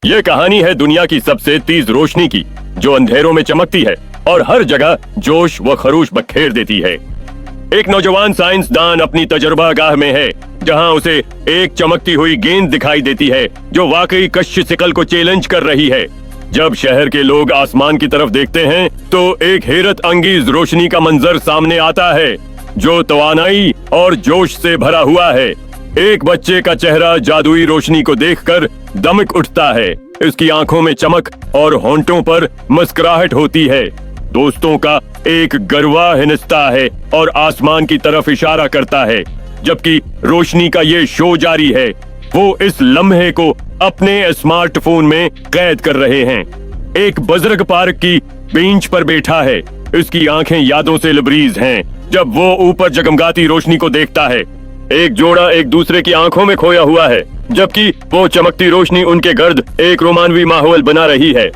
ये कहानी है दुनिया की सबसे तेज रोशनी की, जो अंधेरों में चमकती है और हर जगह जोश व खरोश बखेर देती है। एक नौजवान साइंसदान अपनी तजुर्बागाह में है, जहां उसे एक चमकती हुई गेंद दिखाई देती है जो वाकई कश्य-सिकल को चैलेंज कर रही है। जब शहर के लोग आसमान की तरफ देखते हैं तो एक हैरत अंगेज रोशनी का मंजर सामने आता है जो तवानाई और जोश से भरा हुआ है। एक बच्चे का चेहरा जादुई रोशनी को देखकर दमक उठता है। उसकी आंखों में चमक और होंठों पर मुस्कुराहट होती है। दोस्तों का एक गरवा हिंसता है और आसमान की तरफ इशारा करता है, जबकि रोशनी का ये शो जारी है। वो इस लम्हे को अपने स्मार्टफोन में कैद कर रहे हैं। एक बुजुर्ग पार्क की बेंच पर बैठा है। उसकी आंखें यादों से लबरीज हैं जब वो ऊपर जगमगाती रोशनी को देखता है। एक जोड़ा एक दूसरे की आंखों में खोया हुआ है, जबकि वो चमकती रोशनी उनके गर्द एक रोमानवी माहौल बना रही है।